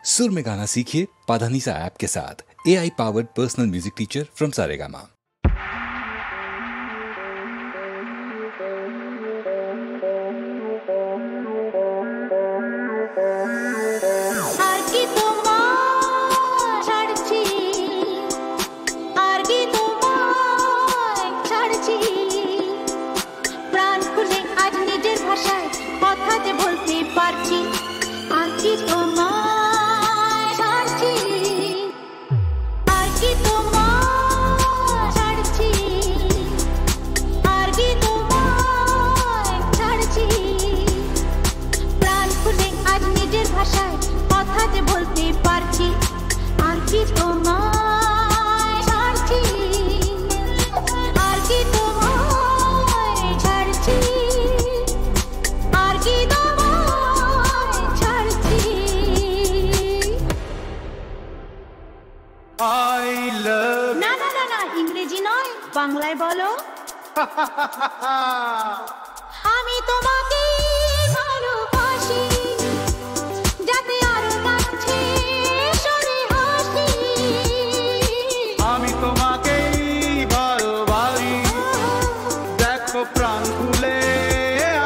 सुर में गाना सीखिए पाधानीसा ऐप के साथ। AI powered personal music teacher from Saregama. বাংলায় বলো আমি তোমাকে ভালোবাসি যাতে আরো কাছে সরে হাসি আমি তোমাকে ভালোবাসি দেখো প্রাণ খুলে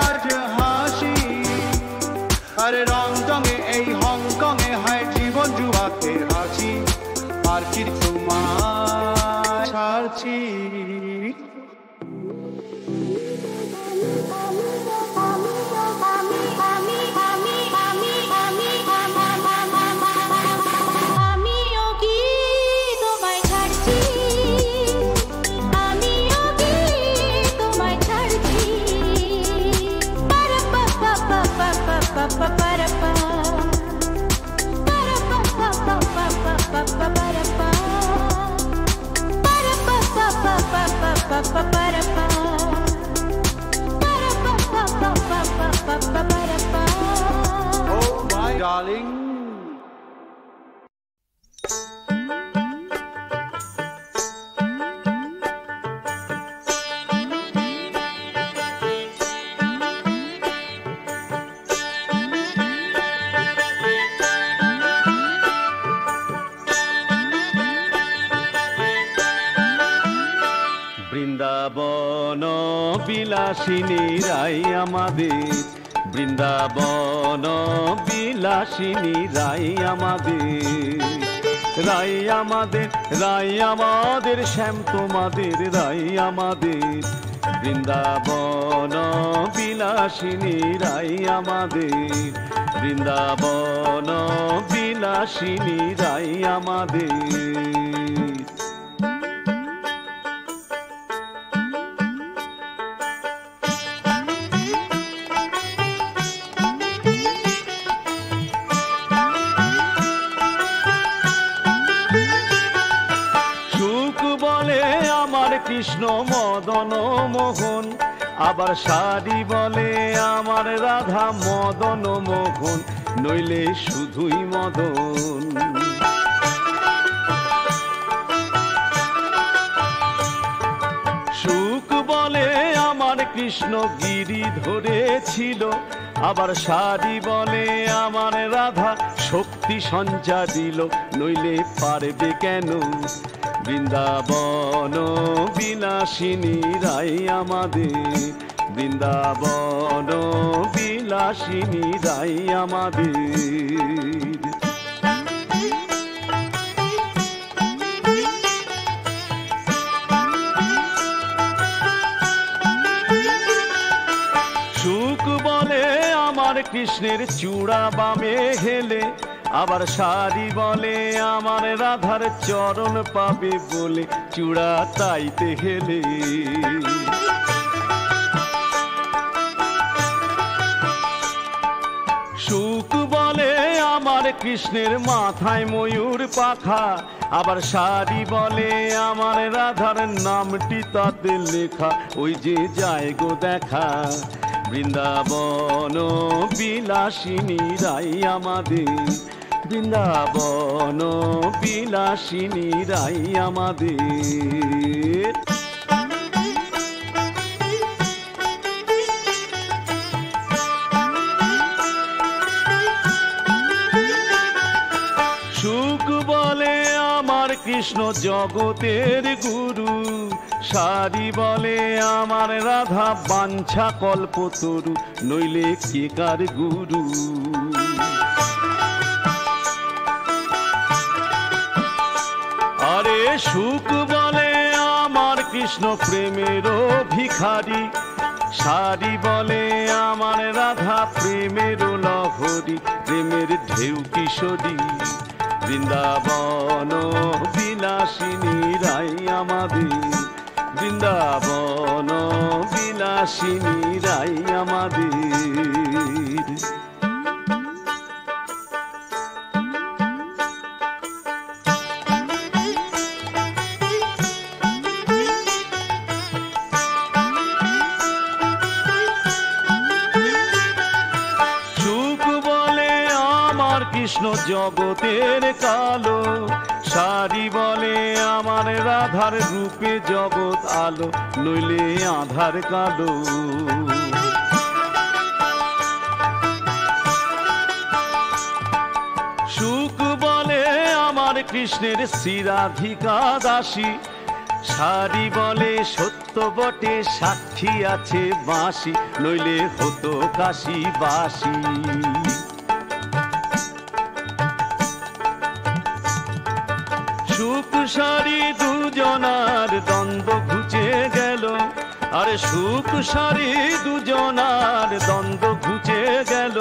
আজ হাসি আরে রংটঙে এই হংকংয়ে হয় জীবন জুয়াতে হাসি আর কি তোমার ছাড়ছি Oh my darling বৃন্দাবন বিলাসিনী রাই আমাদের বৃন্দাবন বিলাসিনী রাই আমাদের শ্যাম তোমাদের রাই আমাদের বৃন্দাবন বিলাসিনী রাই আমাদের বৃন্দাবন বিলাসিনী রাই আমাদের কৃষ্ণ মদন মোহন আবার শাড়ি বলে আমার রাধা মদন মোহন নইলে শুধুই মদন সুখ বলে আমার কৃষ্ণ গিরি ধরেছিল আবার শাড়ি বলে আমার রাধা শক্তি সঞ্চার দিল নইলে পারবে কেন বৃন্দাবন বিলাসিনী রাই আমাদের বৃন্দাবন বিলাসিনী রাই আমাদের সুখ বলে আমার কৃষ্ণের চূড়া বামে হেলে আবার শাড়ি বলে আমার রাধার চরণ পাবে বলে চূড়া তাইতে হেলে সুখ বলে আমার কৃষ্ণের মাথায় ময়ূর পাখা আবার শাড়ি বলে আমার রাধার নামটি তাতে লেখা ওই যে যায় গো দেখা বৃন্দাবন বিলাসিনী রাই আমাদের বৃন্দাবন বিলাসিনী রাই আমাদের কৃষ্ণ জগতের গুরু, সারি বলে আমার রাধা বাঞ্ছা কল্পতরু, নইলে কে কার গুরু। আরে সুখ বলে আমার কৃষ্ণ প্রেমেরও ভিখারি, সারি বলে আমার রাধা প্রেমেরও লহরী, প্রেমের ঢেউ কিশোরী, বৃন্দাবন বিলাসিনী রাই আমাদের, বৃন্দাবন বিলাসিনী রাই আমাদের। কৃষ্ণ জগতের কালো, সারি বলে আমার রাধার রূপে জগৎ আলো, নইলে আধার কালো। সুখ বলে আমার কৃষ্ণের শ্রীরাধিকা দাসী, সারি বলে সত্য বটে সাক্ষী আছে বাঁশি, নইলে হতো কাশী বাসী। সুখ সারি দুজনার দ্বন্দ্ব ঘুচে গেল, আরে সুখ সারি দুজনার দ্বন্দ্ব ঘুচে গেল,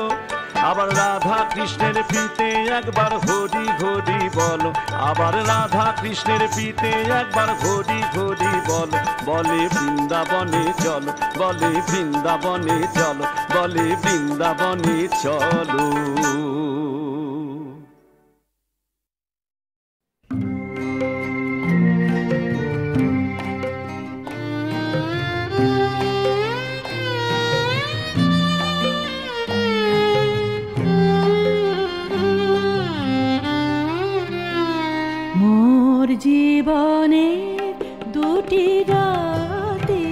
আবার রাধা কৃষ্ণের প্রীতে একবার হরি হরি বলো, আবার রাধা কৃষ্ণের প্রীতে একবার হরি হরি বলো, বলে বৃন্দাবনে চলো, বলে বৃন্দাবনে চলো, বলে বৃন্দাবনে চলো। জীবনে দুটি রাতে,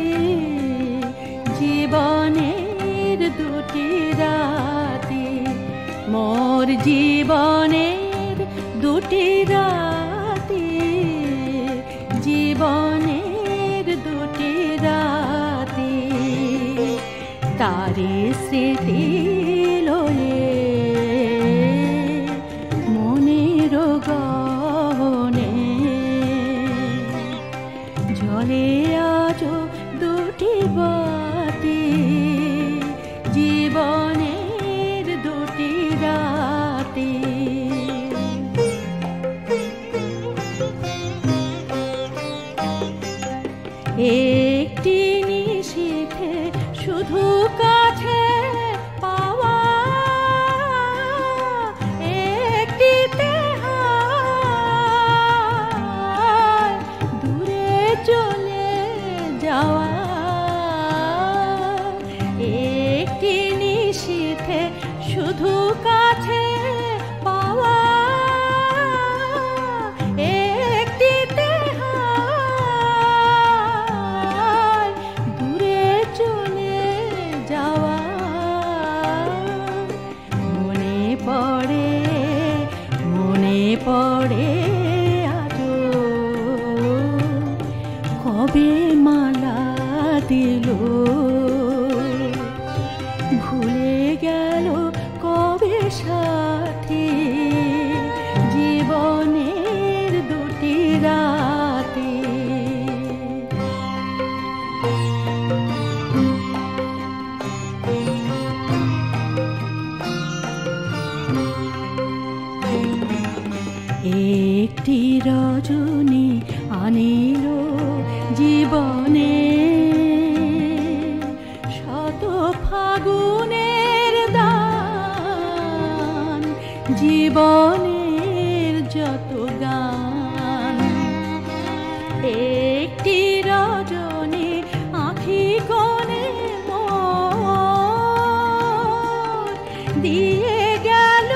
জীবনের দুটি রাতে, মোর জীবনের দুটি রাতে, জীবনের দুটি রাতে, তারে স্মৃতি লয়ে মনের গহনে জলে আজ দুটি বাতি, জীবনের দুটি রাতে। একটি নিশীথে শুধু কাছে পাওয়া, একটিতে দূরে চলে যাওয়া, একটি নিশীথে শুধু কাছে পাওয়া, একটিতে দূরে চলে যাওয়া। মনে পড়ে, মনে পড়ে আজো কবে মালা দিল, ভুলে গেল কবে সাথী, জীবনের দুটি রাতে। একটি রজনী আনিল জীবনে শত ফাগুনের দান, জীবনের যত গান। একটি রজনী আঁখি কোণে মোর দিয়ে গেল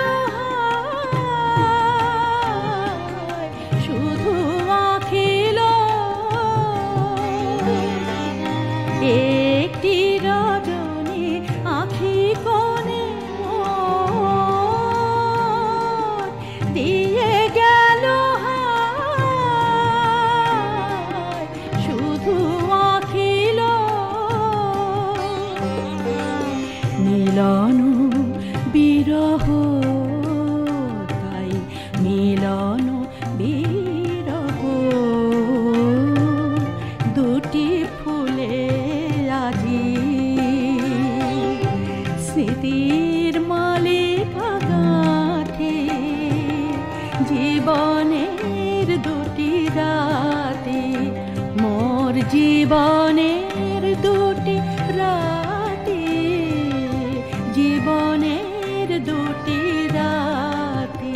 শুধু আঁখিল। একটি রজনী আঁখি কোণে মোর দিয়ে গেল জীবনের দুটি রাতে, মোর জীবনের দুটি রাতে, জীবনের দুটি রাতে।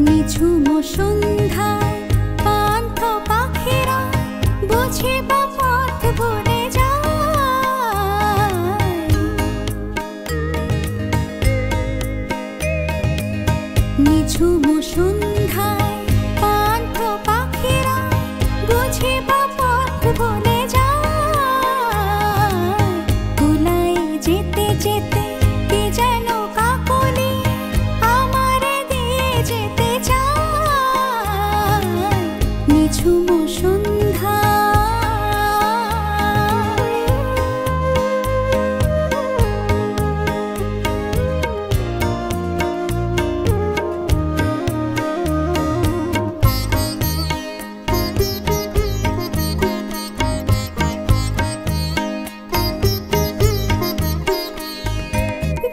নিঝুম সন্ধ্যায় পান্থ পাখিরা বুঝি বা পথ ভুলে যায়। নিঝুম সন্ধ্যায় পান্থ পাখিরা বুঝি বা পথ ভুলে যায়। কুলাই যেতে যেতে কে যেন কাকলি আমারে দিয়ে যেতে চায়। নিঝুম সন্ধ্যা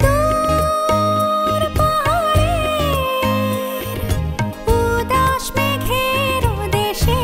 দূর পাহাড়ের উদাস মেঘের দেশে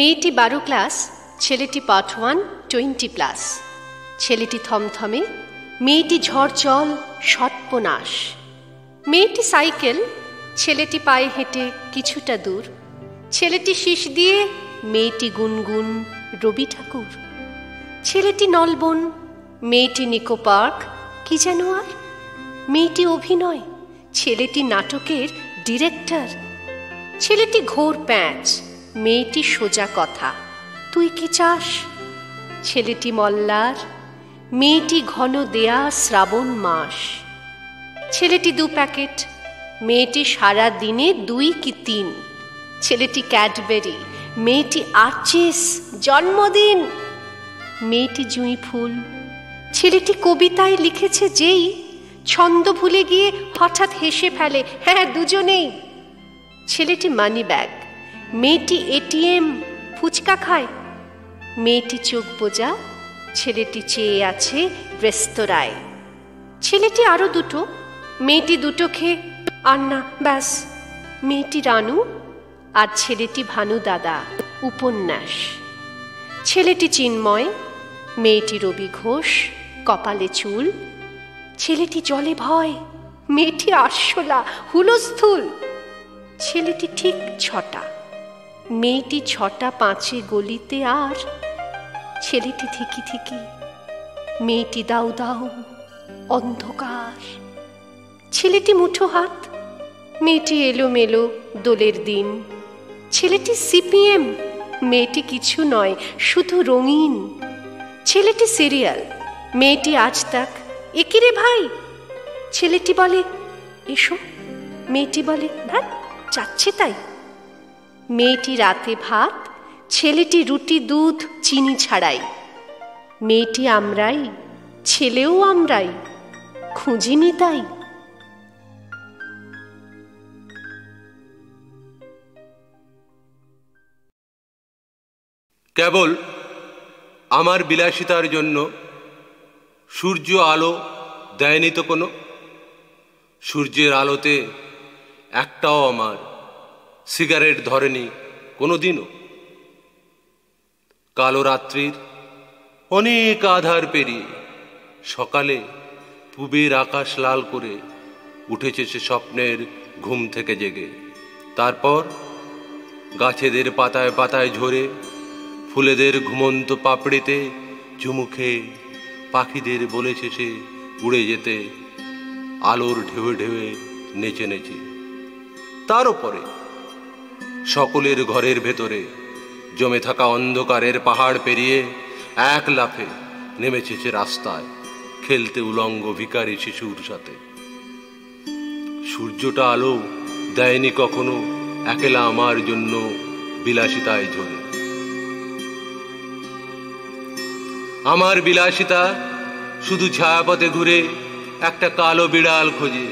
মেয়েটি 12 ক্লাস, ছেলেটি পার্ট 1 20+। ছেলেটি থমথমে, মেয়েটি ঝড়জল সর্পনাশ। মেয়েটি সাইকেল, ছেলেটি পায়ে হেঁটে কিছুটা দূর। ছেলেটি শীষ দিয়ে, মেয়েটি গুনগুন রবি ঠাকুর। ছেলেটি নলবন, মেয়েটি নিকো পার্ক, কি যেন আর। মেয়েটি অভিনয়, ছেলেটি নাটকের ডিরেক্টর। ছেলেটি ঘোর প্যাঁচ, মেয়েটি সোজা কথা, তুই কি চাস। ছেলেটি মল্লার, মেয়েটি ঘন দেয়া শ্রাবণ মাস। ছেলেটি 2 প্যাকেট, মেয়েটি সারা দিনে 2 কি 3। ছেলেটি ক্যাডবেরি, মেয়েটি আর্চিস, জন্মদিন। মেয়েটি জুঁই ফুল, ছেলেটি কবিতায় লিখেছে যেই, ছন্দ ভুলে গিয়ে হঠাৎ হেসে ফেলে, হ্যাঁ দুজনেই। ছেলেটি মানি ব্যাগ, মেয়েটি এটিএম, ফুচকা খায়। মেয়েটি চোখ বোজা, ছেলেটি চেয়ে আছে রেস্তোরাঁয়। ছেলেটি আরো 2, মেয়েটি 2 খেয়ে আর না, ব্যাস। মেয়েটি রানু, আর ছেলেটি ভানু দাদা, উপন্যাস। ছেলেটি চিন্ময়, মেয়েটি রবি ঘোষ, কপালে চুল। ছেলেটি জলে ভয়, মেয়েটি আরশোলা, হুলস্থুল। ছেলেটি ঠিক 6টা, মেয়েটি 6টা 5 গলিতে। আর ছেলেটি থিকি থিকি, মেয়েটি দাউ দাউ অন্ধকার। ছেলেটি মুঠো হাত, মেয়েটি এলোমেলো দোলের দিন। ছেলেটি সিপিএম, মেয়েটি কিছু নয়, শুধু রঙিন। ছেলেটি সিরিয়াল, মেয়েটি আজ তাক, একি রে ভাই। ছেলেটি বলে এসো, মেয়েটি বলে ভাত যাচ্ছে তাই। মেয়েটি রাতে ভাত, ছেলেটি রুটি দুধ চিনি ছাড়াই। মেয়েটি আমরাই, ছেলেও আমরাই, খুঁজিনি তাই। কেবল আমার বিলাসিতার জন্য সূর্য আলো দেয়নি তো কোনো। সূর্যের আলোতে একটাও আমার সিগারেট ধরেনি কোনো দিনও। কালো রাত্রির অনেক আধার পেরিয়ে সকালে পূবের আকাশ লাল করে উঠেছে সে স্বপ্নের ঘুম থেকে জেগে। তারপর গাছেদের পাতায় পাতায় ঝরে, ফুলেদের ঘুমন্ত পাপড়িতে চুমু খেয়ে পাখিদের বলেছে সে উড়ে যেতে, আলোর ঢেউে ঢেউে নেচে নেচে। তার উপরে সকলের ঘরের ভেতরে জমে থাকা অন্ধকারের পাহাড় পেরিয়ে এক লাফে নেমেছে সে রাস্তায়, খেলতে উলঙ্গ ভিখারি শিশুর সাথে। সূর্যটা আলো দেয়নি কখনো একলা আমার জন্য বিলাসিতায় ঝরে। আমার বিলাসিতা শুধু ছায়াপথে ঘুরে একটা কালো বিড়াল খোঁজে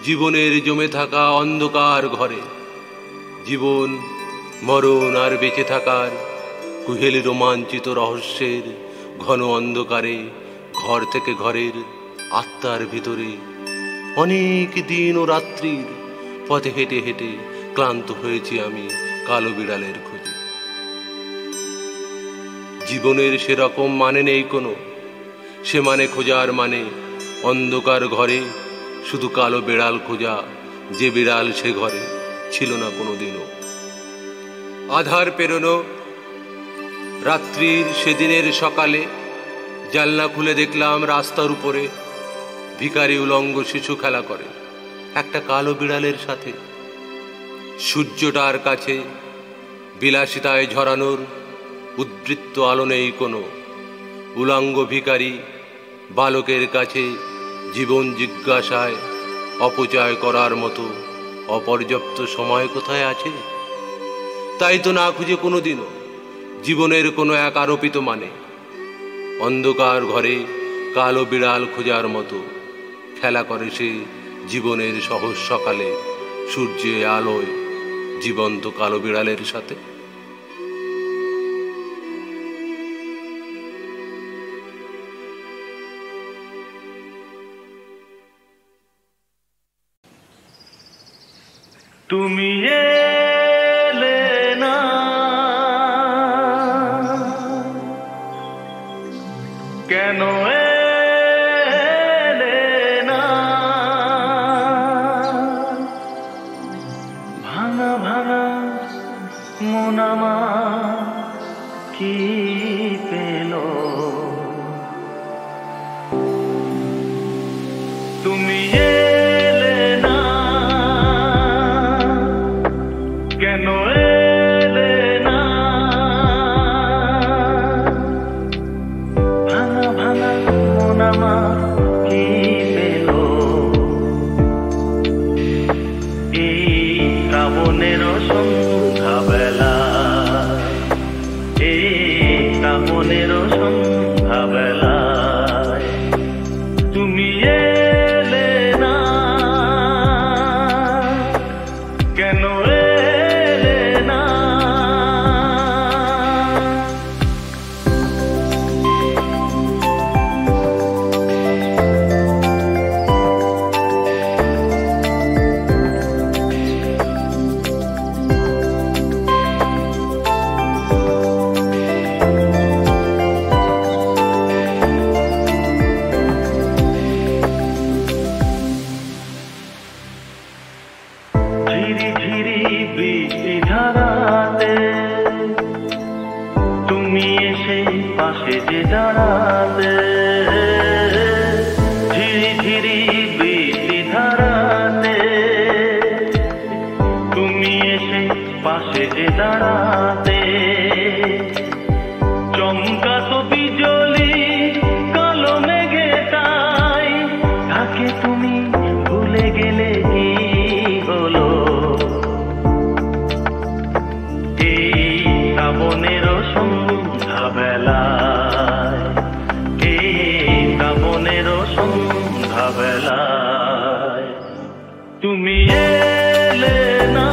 জীবনের জমে থাকা অন্ধকার ঘরে। জীবন মরণ আর বেঁচে থাকার কুহেলি রোমাঞ্চিত রহস্যের ঘন অন্ধকারে ঘর থেকে ঘরের আত্মার ভিতরে অনেক দিন ও রাত্রির পথে হেঁটে হেঁটে ক্লান্ত হয়েছি আমি কালো বিড়ালের খোঁজে। জীবনের সেরকম মানে নেই কোনো, সে মানে খোঁজার মানে অন্ধকার ঘরে শুধু কালো বিড়াল খোঁজা, যে বিড়াল সে ঘরে ছিল না কোনোদিনও। আধার পেরোনো রাত্রির সেদিনের সকালে জানলা খুলে দেখলাম রাস্তার উপরে ভিখারি উলঙ্গ শিশু খেলা করে একটা কালো বিড়ালের সাথে। সূর্যটার কাছে বিলাসিতায় ঝরানোর উদ্বৃত্ত আলো নেই কোনো। উলঙ্গ ভিখারি বালকের কাছে জীবন জিজ্ঞাসায় অপচয় করার মতো অপর্যাপ্ত সময় কোথায় আছে? তাই তো না খুঁজে কোনোদিনও জীবনের কোনো এক আরোপিত মানে। অন্ধকার ঘরে কালো বিড়াল খোঁজার মতো খেলা করে সে জীবনের সহজ সকালে সূর্যের আলোয় জীবন্ত কালো বিড়ালের সাথে। তুমি এলে না কেন এলে না ভাঙা ভাঙা মন আমার কি পেল তুমি এলে না কেন এলে না ভাঙা ভাঙা মন আমার কি পেল এই শ্রাবণের সন্ধ্যাবেলা এই শ্রাবণের সন্ধ্যাবেলায় তুমি এলে না কেন এলে না ঝিরি ঝিরি বৃষ্টি ধারাতে তুমি এসে পাশে যে দাঁড়াতে ঝিরি ঝিরি বৃষ্টি ধারাতে তুমি এসে পাশে যে দাঁড়াতে চমকাতো বিজলি কালো মেঘেটাই তাকে তুমি ভুলে গেলে কি হলো এই শ্রাবণের সন্ধ্যাবেলায় এই শ্রাবণের সন্ধ্যাবেলায় তুমি এলে না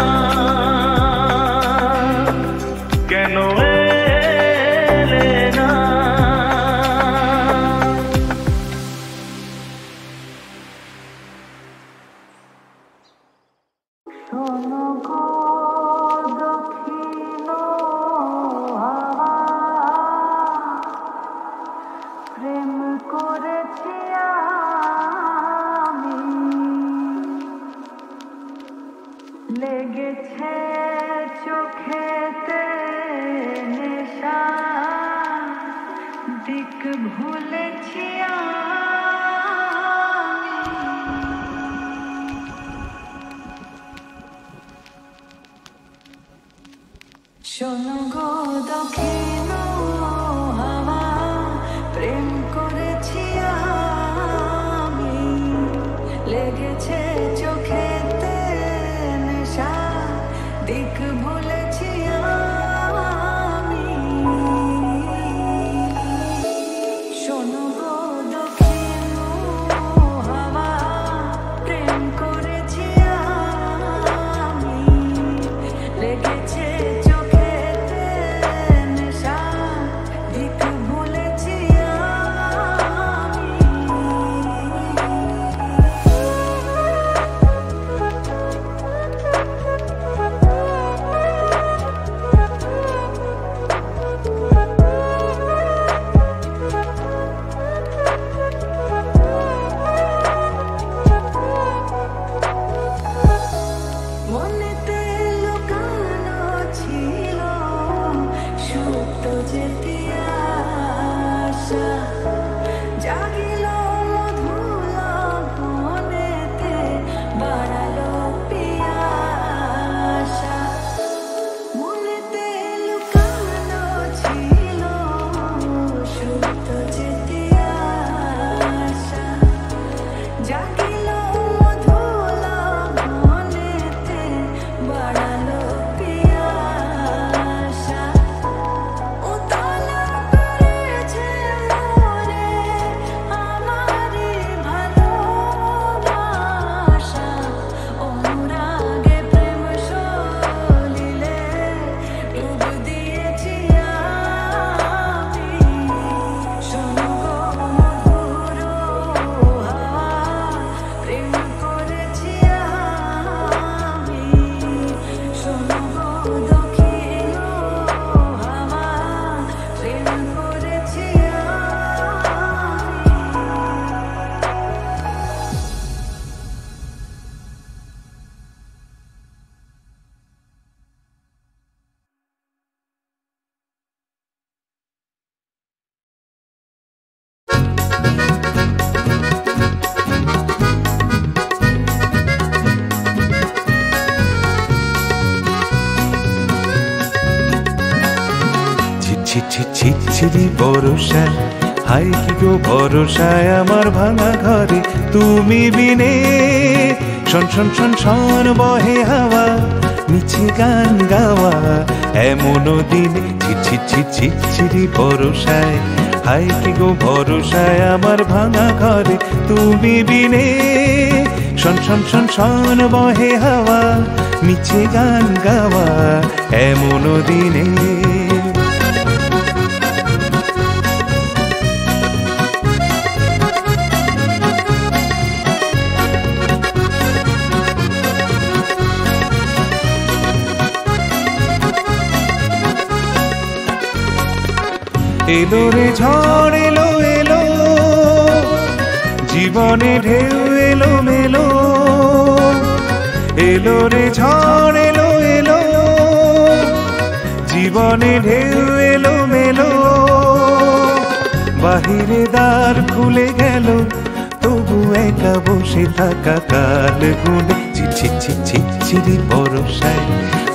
কেন এলে না শোনো গো দক্ষিণ হাওয়া, প্রেম করেছি আমি, লেগেছে চোখেতে নেশা, দিক ভুলেছি আমি। শোনো গো দক্ষিণ হাওয়া, প্রেম করেছি আমি, লেগেছে চোখেতে নেশা, দিক ভুলেছি আমি। শোনো ছিছিরি বরষায়, হাই কি গো ভরসায় আমার ভাঙা ঘরে তুমি বিনে। শন শন শন শন বহে হাওয়া, মিছে গান গাওয়া এমন দিনে। ছিছিরি বরষায়, হাই কি গো ভরসায় আমার ভাঙা ঘরে তুমি বিনে। শন শন শন শন বহে হাওয়া, মিছে গান গাওয়া এমন দিনে। এলো রে ঝড় এলো এলো, জীবনে ঢেউ এলো মেলো। এলো রে ঝড় এলো এলো, জীবনে ঢেউ এলো মেলো। বাহিরে দ্বার খুলে গেল, তবু একা বসে থাকা কাল গুনে। ছিছিরি বরষায়,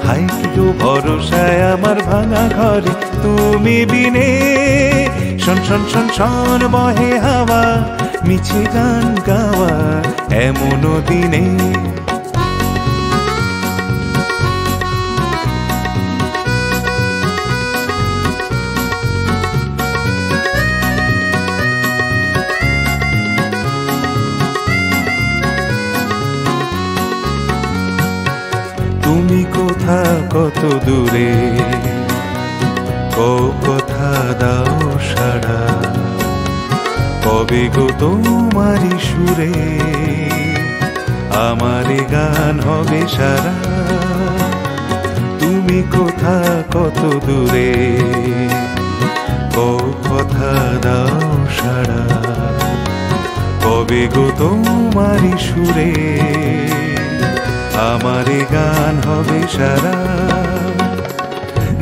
হাই কি গো ভরসায় আমার ভাঙা ঘরে তুমি বিনে। শন শন শন শন বহে হাওয়া, মিছে গান গাওয়া এমন দিনে। তুমি কোথা কত দূরে, কথা দাও সাড়া। কবে গো তোমারি সুরে আমার গান হবে সারা। তুমি কোথা কত দূরে, কথা দাও সাড়া। কবে গো তোমারি সুরে আমার গান হবে সারা।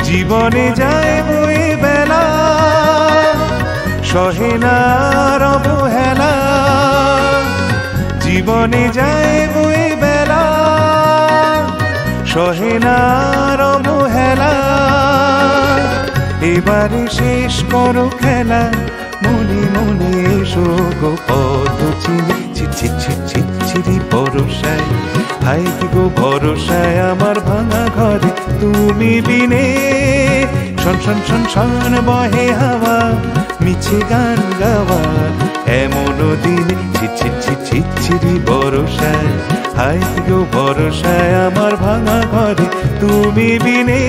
জীবনে যায় বয়ে বেলা, সহে না আর অবহেলা। জীবনে যায় বয়ে বেলা, সহে না আর অবহেলা। এবারে শেষ করো খেলা, মনে মনে এসো গো পথ চিনে। ছিছিরি বরষায়, হাই কি গো ভরসায় আমার ভাঙা ঘরে তুমি বিনে। শন শন শন শন বহে হাওয়া, মিছে গান গাওয়া এমন দিনে। ছিছিরি বরষায়, হাই কি গো ভরসায় আমার ভাঙা ঘরে তুমি বিনে।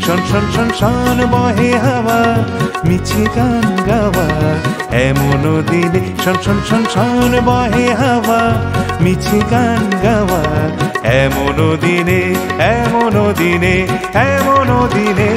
শন শন শন শন বহে হাওয়া, মিছে গান গাওয়া এমন দিনে। শন শন শন শন বহে হাওয়া, মিছে গান গাওয়া এমন দিনে, এমন দিনে, এমন দিনে।